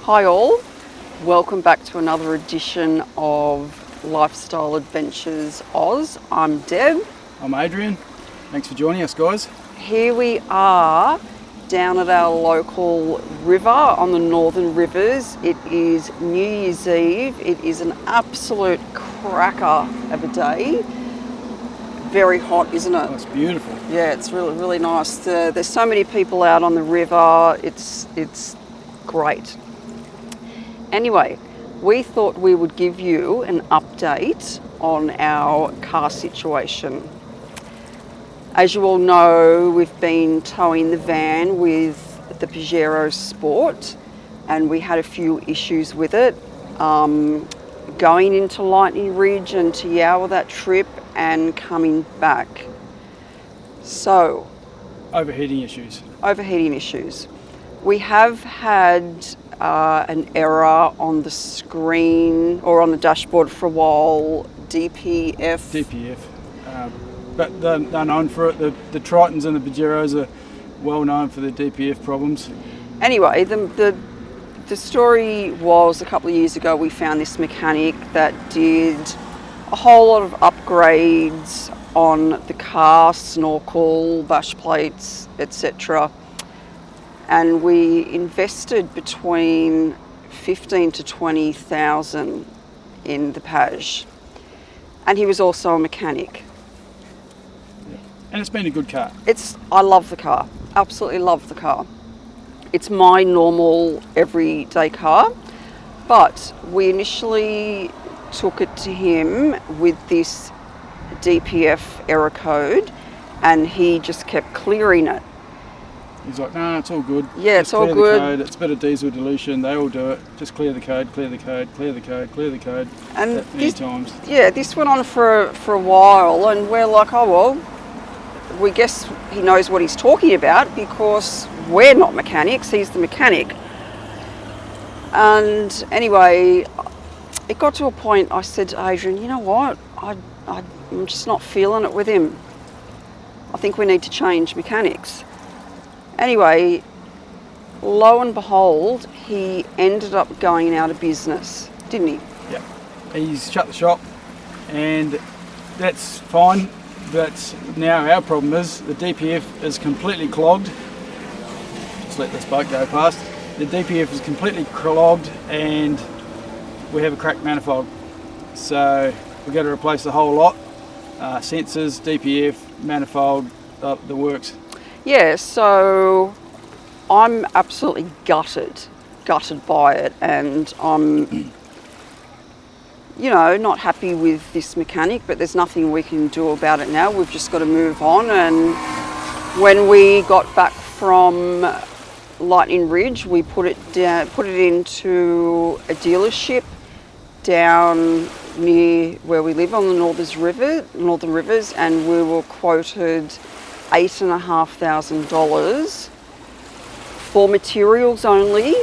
Hi all, welcome back to another edition of Lifestyle Adventures Oz. I'm Deb. I'm Adrian. Thanks for joining us, guys. Here we are down at our local river on the Northern Rivers. It is New Year's Eve. It is an absolute cracker of a day. Very hot, isn't it? Oh, it's beautiful. Yeah, it's really nice. There's so many people out on the river. It's great. Anyway, we thought we would give you an update on our car situation. As you all know, we've been towing the van with the Pajero Sport, and we had a few issues with it. Going into Lightning Ridge and to Yowa that trip and coming back. So, Overheating issues. We have had an error on the screen or on the dashboard for a while, DPF. But they're known for it. The Tritons and the Pajeros are well known for their DPF problems. Anyway, the story was a couple of years ago we found this mechanic that did a whole lot of upgrades on the car, snorkel, bash plates, etc. And we invested between 15 to 20,000 in the Paj. And he was also a mechanic. Yeah. And it's been a good car. I love the car, absolutely love the car. It's my normal everyday car, but we initially took it to him with this DPF error code and he just kept clearing it. He's like, no, it's all good. Yeah, just it's all clear good. The code. It's a bit of diesel dilution. They all do it. Just clear the code, clear the code, clear the code, clear the code. And that many times. Yeah, this went on for a while, and we're like, oh well, we guess he knows what he's talking about because we're not mechanics. He's the mechanic. And anyway, it got to a point. I said to Adrian, you know what? I'm just not feeling it with him. I think we need to change mechanics. Anyway, lo and behold, he ended up going out of business, didn't he? Yeah. He's shut the shop, and that's fine. But now our problem is the DPF is completely clogged. Just let this boat go past. The DPF is completely clogged, and we have a cracked manifold. So we've got to replace the whole lot. Sensors, DPF, manifold, the works. Yeah, so I'm absolutely gutted by it, and I'm, not happy with this mechanic, but there's nothing we can do about it now. We've just got to move on. And when we got back from Lightning Ridge, we put it into a dealership down near where we live on the Northern Rivers, and we were quoted $8,500 for materials only.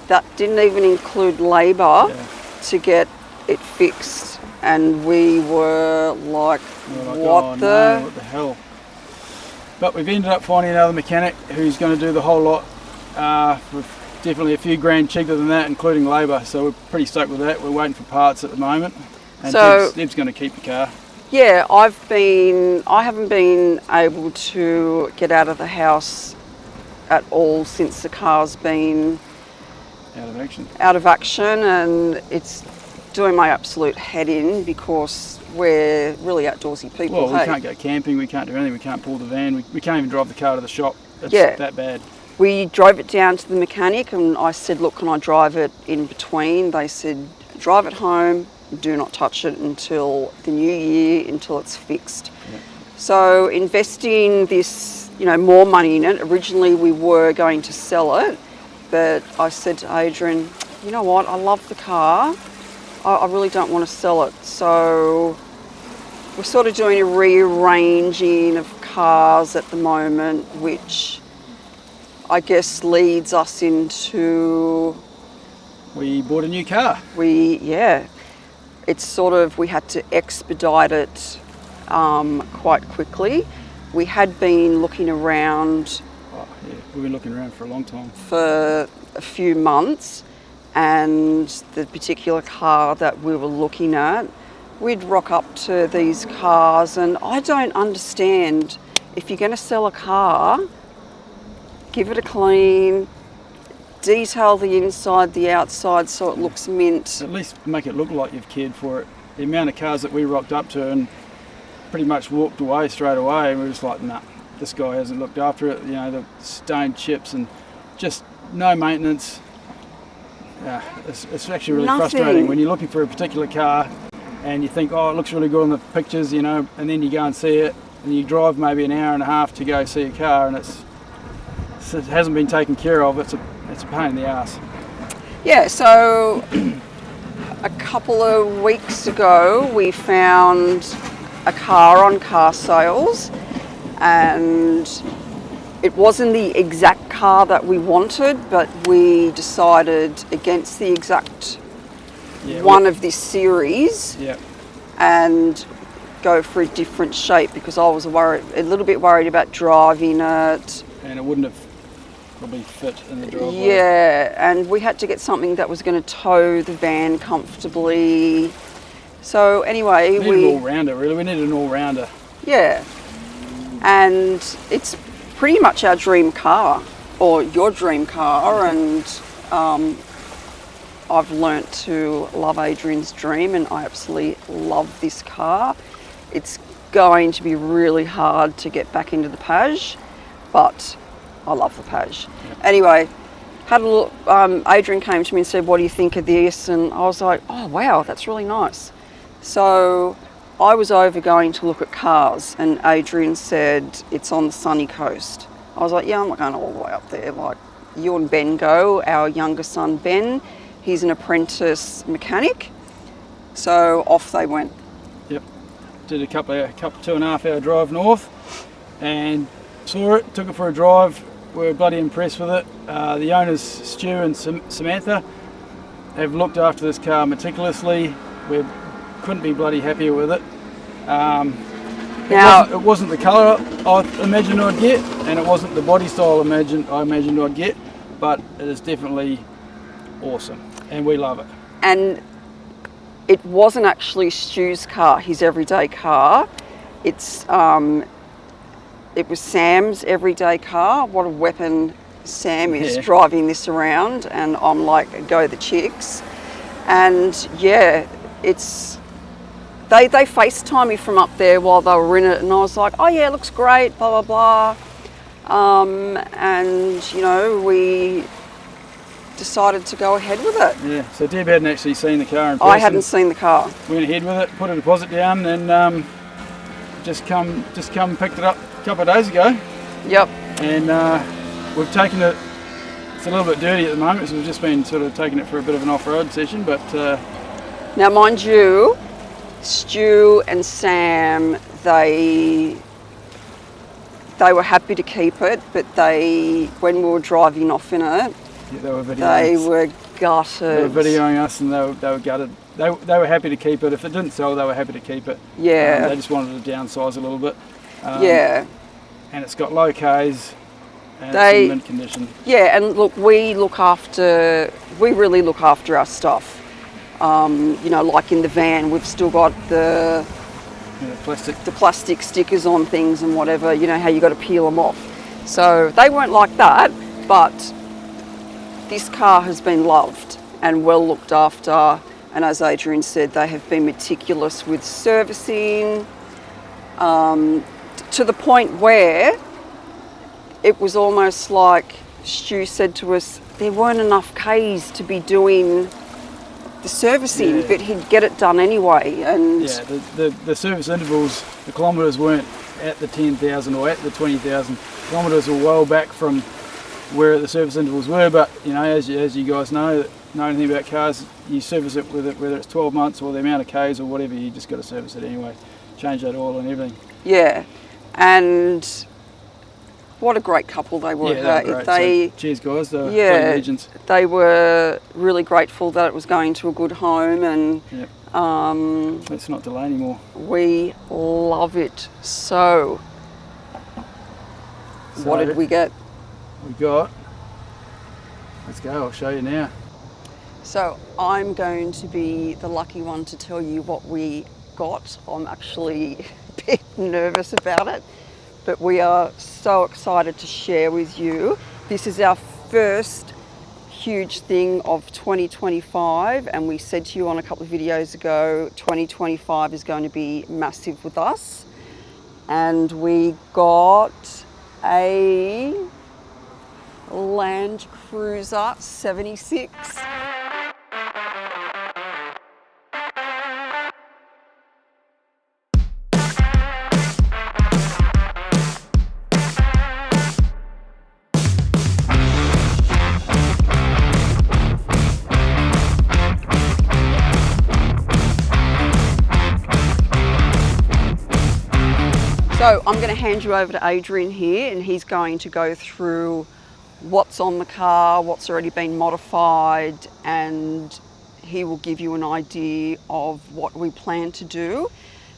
That didn't even include labour to get it fixed, and we were like, what the hell? But we've ended up finding another mechanic who's going to do the whole lot for definitely a few grand cheaper than that, including labour. So we're pretty stoked with that. We're waiting for parts at the moment, and so Deb's going to keep the car. Yeah, I haven't been able to get out of the house at all since the car's been out of action, and it's doing my absolute head in because we're really outdoorsy people. Well, we can't go camping, we can't do anything, we can't pull the van, we can't even drive the car to the shop. It's that bad. We drove it down to the mechanic and I said, look, can I drive it in between? They said, drive it home. Do not touch it until the new year, until it's fixed. Yeah. So investing this, more money in it. Originally we were going to sell it, but I said to Adrian, you know what, I love the car. I really don't want to sell it. So we're sort of doing a rearranging of cars at the moment, which I guess leads us into... We bought a new car. It's sort of, we had to expedite it quite quickly. We had been looking around. We've been looking around for a long time. For a few months, and the particular car that we were looking at, we'd rock up to these cars, and I don't understand, if you're going to sell a car, give it a clean, detail the inside, the outside so it looks mint. At least make it look like you've cared for it. The amount of cars that we rocked up to and pretty much walked away straight away, and we were just like, nah, this guy hasn't looked after it. You know, the stone chips and just no maintenance. Yeah, it's actually really frustrating when you're looking for a particular car and you think, oh, it looks really good on the pictures, you know, and then you go and see it and you drive maybe an hour and a half to go see a car, and it hasn't been taken care of. It's a pain in the ass. Yeah, so a couple of weeks ago we found a car on car sales, and it wasn't the exact car that we wanted, but we decided against the exact one of this series and go for a different shape, because I was a little bit worried about driving it. And it wouldn't have probably fit in the driveway. Yeah, and we had to get something that was going to tow the van comfortably. So anyway, we needed an all-rounder, really. We needed an all-rounder. Yeah, and it's pretty much our dream car, or your dream car, and I've learnt to love Adrian's dream, and I absolutely love this car. It's going to be really hard to get back into the Paj, but I love the Paj. Yeah. Anyway, had a look. Adrian came to me and said, "What do you think of this?" And I was like, "Oh wow, that's really nice." So I was over going to look at cars, and Adrian said it's on the sunny coast. I was like, "Yeah, I'm not going all the way up there. Like, you and Ben go." Our younger son Ben, he's an apprentice mechanic, so off they went. Yep, did a couple 2.5 hour drive north, and saw it. Took it for a drive. We were bloody impressed with it. The owners, Stu and Samantha, have looked after this car meticulously. We couldn't be bloody happier with it. It wasn't the colour I imagined I'd get, and it wasn't the body style I imagined I'd get, but it is definitely awesome, and we love it. And it wasn't actually Stu's car, his everyday car. It was Sam's everyday car. What a weapon Sam is driving this around, and I'm like, go the chicks. And yeah, they FaceTime me from up there while they were in it, and I was like, oh yeah, it looks great, blah, blah, blah. And, you know, we decided to go ahead with it. Yeah, so Deb hadn't actually seen the car in person. I hadn't seen the car. Went ahead with it, put a deposit down, and just come and picked it up a couple of days ago. Yep. And we've taken it, it's a little bit dirty at the moment, so we've just been sort of taking it for a bit of an off-road session, but... Now, mind you, Stu and Sam, they were happy to keep it, but when we were driving off in it, they were gutted. They were videoing us, and they were gutted. They were happy to keep it. If it didn't sell, they were happy to keep it. Yeah. They just wanted to downsize a little bit. Yeah. And it's got low Ks, and it's in mint condition. Yeah, and look, we really look after our stuff. You know, like in the van, we've still got the plastic stickers on things and whatever, you know how you got to peel them off. So they weren't like that, but this car has been loved and well looked after, and as Adrian said, they have been meticulous with servicing, to the point where it was almost like Stu said to us, there weren't enough Ks to be doing the servicing, but he'd get it done anyway. And yeah, the service intervals, the kilometres weren't at the 10,000 or at the 20,000. Kilometres were well back from where the service intervals were, but you know, as you guys know anything about cars, you service it with it, whether it's 12 months or the amount of Ks or whatever, you just got to service it anyway, change that oil and everything. Yeah, and what a great couple they were. Yeah, they were great. So, cheers guys, they were great legends. They were really grateful that it was going to a good home, and let's not delay anymore. We love it. So what did we get? We got, let's go, I'll show you now. So I'm going to be the lucky one to tell you what we got. I'm actually a bit nervous about it, but we are so excited to share with you. This is our first huge thing of 2025, and we said to you on a couple of videos ago, 2025 is going to be massive with us. And we got a Land Cruiser 76. So I'm going to hand you over to Adrian here, and he's going to go through what's on the car, what's already been modified, and he will give you an idea of what we plan to do.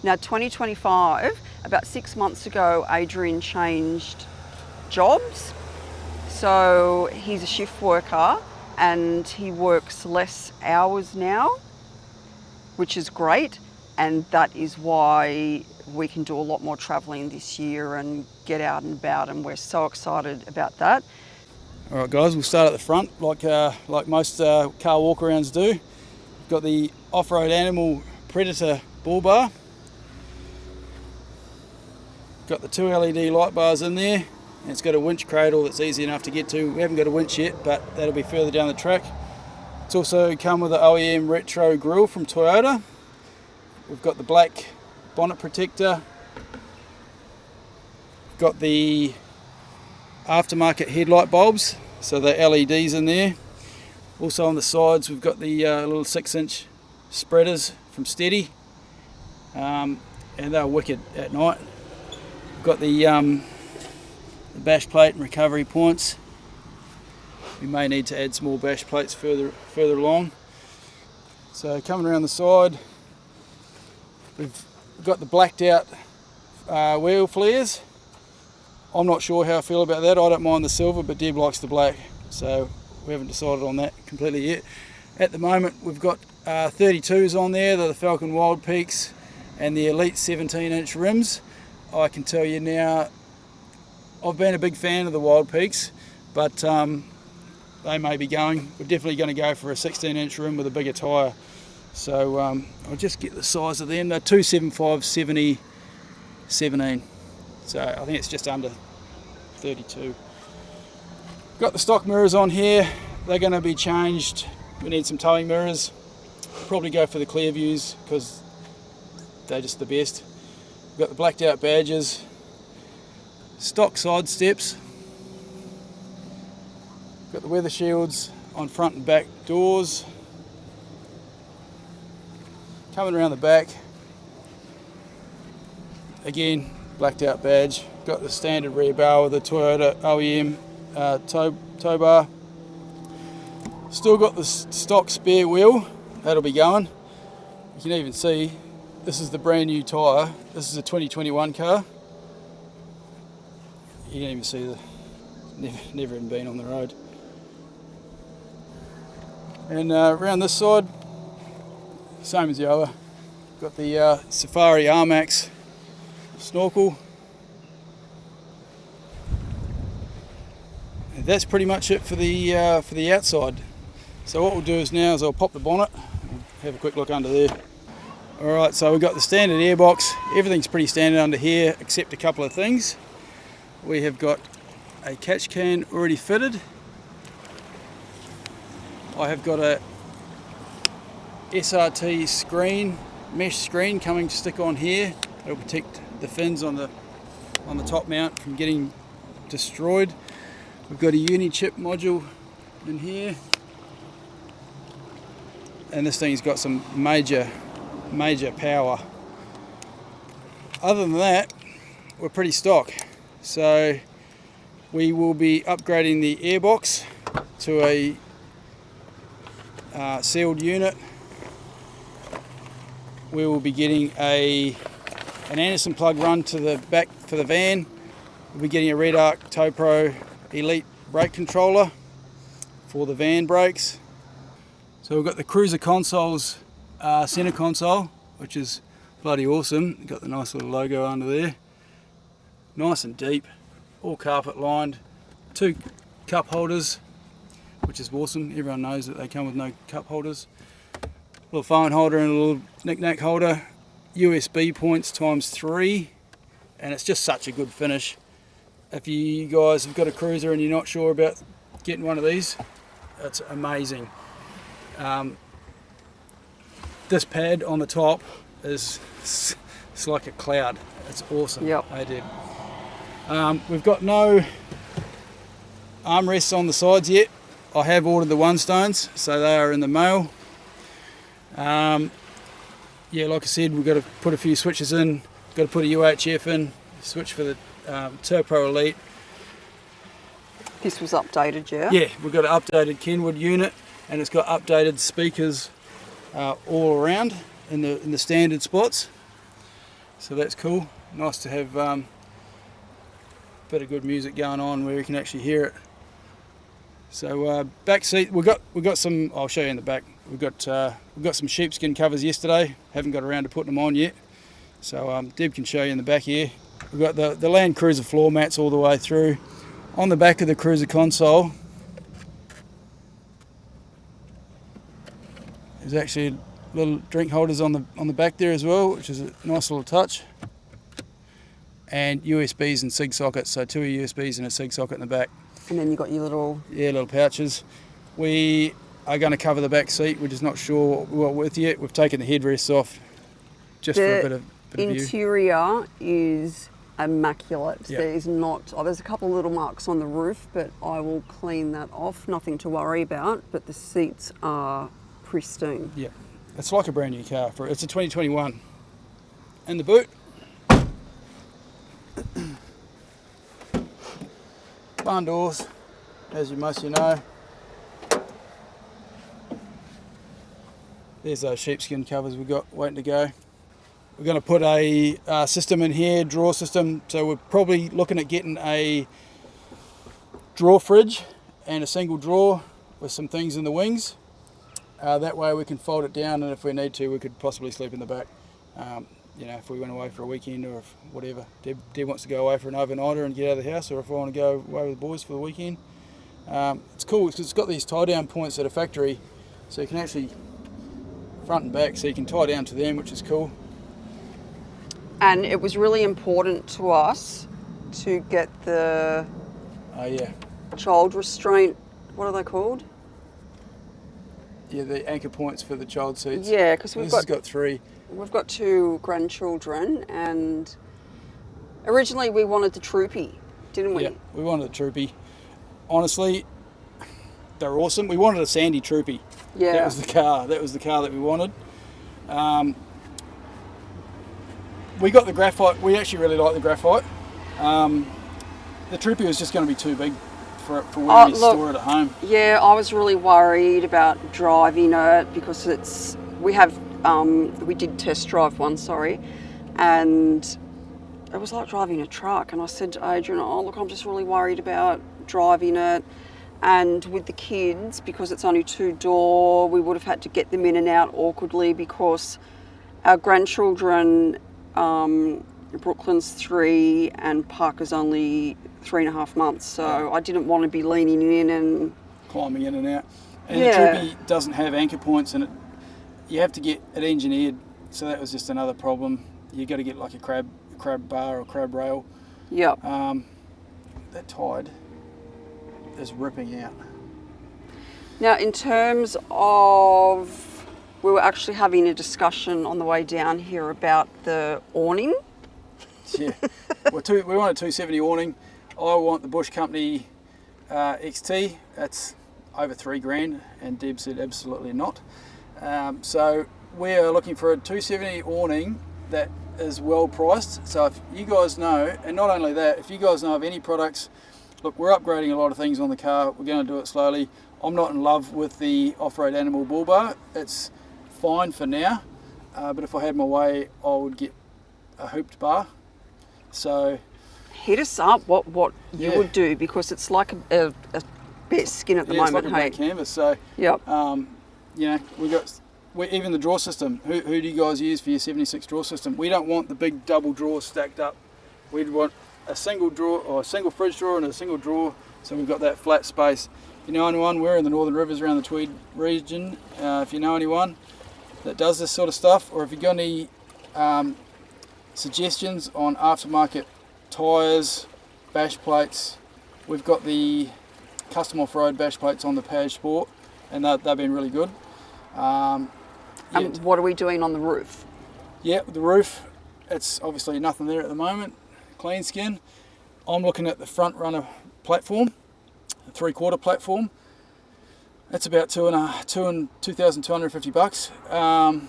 Now 2025, about 6 months ago, Adrian changed jobs. So he's a shift worker and he works less hours now, which is great. And that is why we can do a lot more travelling this year and get out and about, and we're so excited about that. All right, guys, we'll start at the front like most car walk-arounds do. We've got the off-road animal Predator bull bar. Got the 2 LED light bars in there, and it's got a winch cradle that's easy enough to get to. We haven't got a winch yet, but that'll be further down the track. It's also come with the OEM retro grille from Toyota. We've got the black bonnet protector. We've got the aftermarket headlight bulbs, so the LEDs in there. Also on the sides we've got the little 6-inch spreaders from Steady, and they're wicked at night. We've got the bash plate and recovery points. We may need to add some more bash plates further along. So coming around the side, we've got the blacked out wheel flares. I'm not sure how I feel about that. I don't mind the silver, but Deb likes the black, so we haven't decided on that completely yet. At the moment we've got 32s on there. They're the Falcon Wild Peaks and the Elite 17-inch rims. I can tell you now, I've been a big fan of the Wild Peaks, but they may be going. We're definitely going to go for a 16-inch rim with a bigger tyre. So I'll just get the size of them. They're 275 70 17. So I think it's just under 32. Got the stock mirrors on here. They're going to be changed. We need some towing mirrors. Probably go for the clear views because they're just the best. We've got the blacked out badges. Stock side steps. Got the weather shields on front and back doors. Coming around the back, again, blacked out badge. Got the standard rear bar with the Toyota OEM tow bar. Still got the stock spare wheel, that'll be going. You can even see this is the brand new tyre. This is a 2021 car. You can even see never even been on the road. And around this side, same as the other. Got the Safari R-Max snorkel. And that's pretty much it for the outside. So what we'll do is now is I'll pop the bonnet and have a quick look under there. Alright, so we've got the standard airbox. Everything's pretty standard under here except a couple of things. We have got a catch can already fitted. I have got a SRT screen, mesh screen coming to stick on here. It'll protect the fins on the top mount from getting destroyed. We've got a uni-chip module in here, and this thing's got some major power. Other than that, we're pretty stock. So we will be upgrading the airbox to a sealed unit. We will be getting an Anderson plug run to the back for the van. We'll be getting a Red Arc Tow Pro Elite brake controller for the van brakes. So we've got the cruiser console's centre console, which is bloody awesome. Got the nice little logo under there. Nice and deep, all carpet lined. 2 cup holders, which is awesome. Everyone knows that they come with no cup holders. Little phone holder and a little knick-knack holder. USB points ×3, and it's just such a good finish. If you guys have got a cruiser and you're not sure about getting one of these, it's amazing. This pad on the top is it's like a cloud. It's awesome. Yep. Hey, Deb. We've got no armrests on the sides yet. I have ordered the One Stones, so they are in the mail. Yeah, like I said, we've got to put a few switches in. Got to put a UHF in, switch for the Turbo Elite. This was updated, yeah? Yeah, we've got an updated Kenwood unit, and it's got updated speakers all around in the standard spots. So that's cool. Nice to have a bit of good music going on where you can actually hear it. So back seat, we've got some. I'll show you in the back. We've got some sheepskin covers yesterday. Haven't got around to putting them on yet. So Deb can show you in the back here. We've got the Land Cruiser floor mats all the way through. On the back of the cruiser console, there's actually little drink holders on the back there as well, which is a nice little touch. And USBs and SIG sockets, so 2 USBs and a SIG socket in the back. And then you got your little... Yeah, little pouches. We are going to cover the back seat. We're just not sure what with yet. We've taken the headrests off just for a bit of view. Interior is immaculate. Yep. There's not... Oh, there's a couple of little marks on the roof, but I will clean that off. Nothing to worry about, but the seats are pristine. Yeah, it's like a brand new car. It's a 2021. In the boot. Barn doors, as most of you know. There's those sheepskin covers we've got waiting to go. We're going to put a system in here, drawer system. So we're probably looking at getting a drawer fridge and a single drawer with some things in the wings. That way we can fold it down, and if we need to, we could possibly sleep in the back. You know, if we went away for a weekend or if whatever. Deb wants to go away for an overnighter and get out of the house, or if I want to go away with the boys for the weekend. It's cool because it's got these tie down points at a factory, so you can actually front and back, so you can tie down to them, which is cool. And it was really important to us to get the child restraint, what are they called? Yeah, the anchor points for the child seats. Yeah, because we've got 3. We've got 2 grandchildren, and originally we wanted the Troopy, didn't we? Yeah, we wanted a Troopy. Honestly, they're awesome. We wanted a Sandy Troopy. Yeah. That was the car. That was the car that we wanted. We got the graphite. We actually really like the graphite. The Troopy was just going to be too big for when we store it at home. Yeah, I was really worried about driving it because we did test drive one, and it was like driving a truck. And I said to Adrian, oh look, I'm just really worried about driving it. And with the kids, because it's only 2-door, we would have had to get them in and out awkwardly because our grandchildren, Brooklyn's 3 and Parker's only 3.5 months. So I didn't want to be leaning in and... climbing in and out. And the Troopy doesn't have anchor points in it. You have to get it engineered, so that was just another problem. You got to get like a crab bar or crab rail. Yep. That tide is ripping out. Now, in terms of, we were actually having a discussion on the way down here about the awning. Yeah, we want a 270 awning. I want the Bush Company XT. That's over $3,000, and Deb said absolutely not. So we are looking for a 270 awning that is well priced. So if you guys know, and not only that, if you guys know of any products, look, we're upgrading a lot of things on the car. We're going to do it slowly. I'm not in love with the off-road animal bull bar. It's fine for now, but if I had my way, I would get a hooped bar. So hit us up what you would do, because it's like a bare skin at the moment. It's like a blank canvas. So yep. even the draw system. Who do you guys use for your 76 draw system? We don't want the big double drawers stacked up. We'd want a single drawer, or a single fridge drawer and a single drawer, so we've got that flat space. If you know anyone, we're in the Northern Rivers around the Tweed region. If you know anyone that does this sort of stuff, or if you've got any suggestions on aftermarket tyres, bash plates, we've got the custom off-road bash plates on the Pajero Sport, and they've been really good. And what are we doing on the roof? Yeah, the roof, it's obviously nothing there at the moment, clean skin. I'm looking at the front runner platform, a 3/4 platform. That's about $2,250. I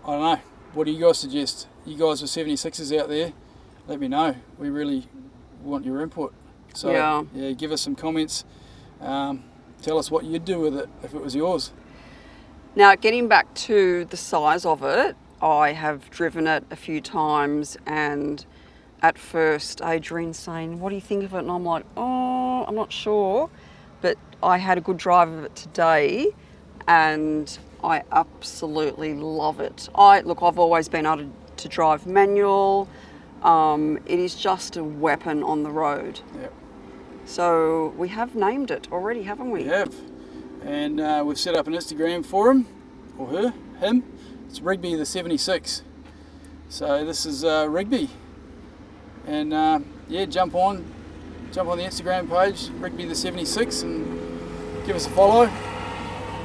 don't know. What do you guys suggest? You guys with 76s out there, let me know. We really want your input. So yeah, give us some comments. Tell us what you'd do with it if it was yours. Now, getting back to the size of it, I have driven it a few times, and at first Adrian's saying, what do you think of it? And I'm like, oh, I'm not sure. But I had a good drive of it today, and I absolutely love it. Look, I've always been able to drive manual. It is just a weapon on the road. Yep. So we have named it already, haven't we? We have. And we've set up an Instagram for him, or him. It's Rigby the 76. So this is Rigby. And yeah, jump on the Instagram page, Rigby the 76, and give us a follow.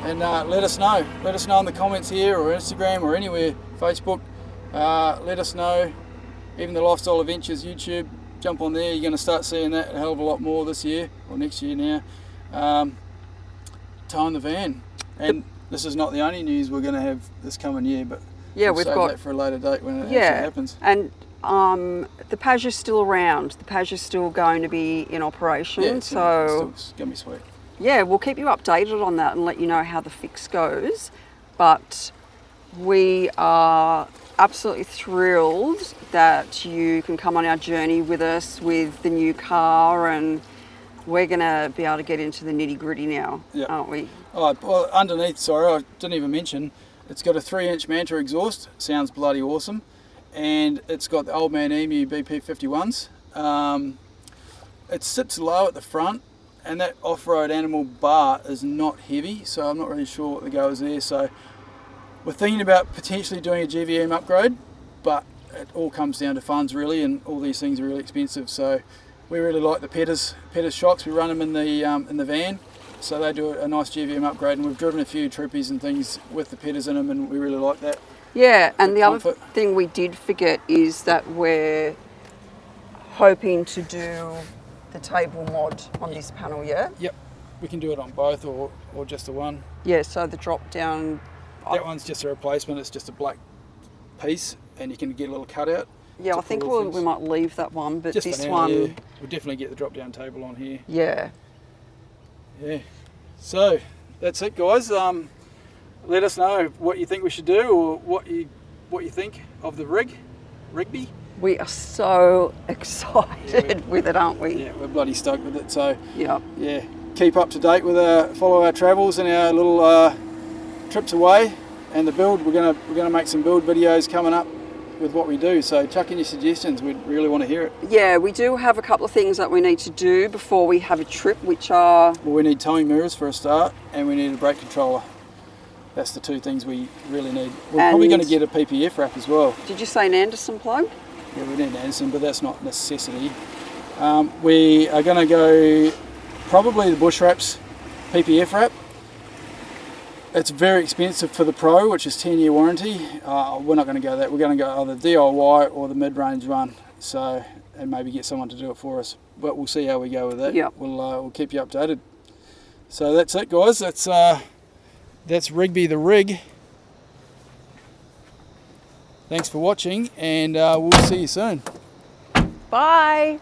And let us know. Let us know in the comments here, or Instagram, or anywhere, Facebook. Let us know. Even the Lifestyle Adventures YouTube, jump on there. You're going to start seeing that a hell of a lot more this year, or next year now. Towing the van. And this is not the only news we're going to have this coming year, but yeah, we've got that for a later date when it actually happens. And the Pajero's still around. The Pajero's still going to be in operation. Yeah, it's going to be sweet. Yeah, we'll keep you updated on that and let you know how the fix goes. But we are absolutely thrilled that you can come on our journey with us with the new car, and we're going to be able to get into the nitty gritty now, aren't we? Oh, well, underneath, sorry, I didn't even mention, it's got a 3-inch Manta exhaust. Sounds bloody awesome. And it's got the Old Man Emu BP51s. It sits low at the front, and that off-road animal bar is not heavy, so I'm not really sure what the go is there. So we're thinking about potentially doing a GVM upgrade, but it all comes down to funds really, and all these things are really expensive. So we really like the Peters shocks. We run them in the van, so they do a nice GVM upgrade, and we've driven a few trippies and things with the Peters in them, and we really like that. Yeah, and the other thing we did forget is that we're hoping to do the table mod on this panel, yeah? Yep, we can do it on both or just the one. Yeah, so the drop down. That one's just a replacement. It's just a black piece, and you can get a little cutout. Yeah, I think we might leave that one, but just this now, one... Yeah. We'll definitely get the drop down table on here. Yeah. Yeah. So, that's it, guys. Let us know what you think we should do, or what you think of the Rigby. We are so excited with it, aren't we? Yeah, we're bloody stoked with it. So yeah, keep up to date with follow our travels and our little trips away, and the build. We're gonna make some build videos coming up with what we do. So chuck in your suggestions. We'd really want to hear it. Yeah, we do have a couple of things that we need to do before we have a trip, which are... Well, we need towing mirrors for a start, and we need a brake controller. That's the two things we really need. We're probably going to get a PPF wrap as well. Did you say an Anderson plug? Yeah, we need an Anderson, but that's not a necessity. We are going to go probably the Bush Wraps PPF wrap. It's very expensive for the Pro, which is 10-year warranty. We're not going to go that. We're going to go either DIY or the mid-range one. So, and maybe get someone to do it for us. But we'll see how we go with that. Yep. We'll keep you updated. So that's it, guys. That's Rigby the Rig. Thanks for watching, and we'll see you soon. Bye.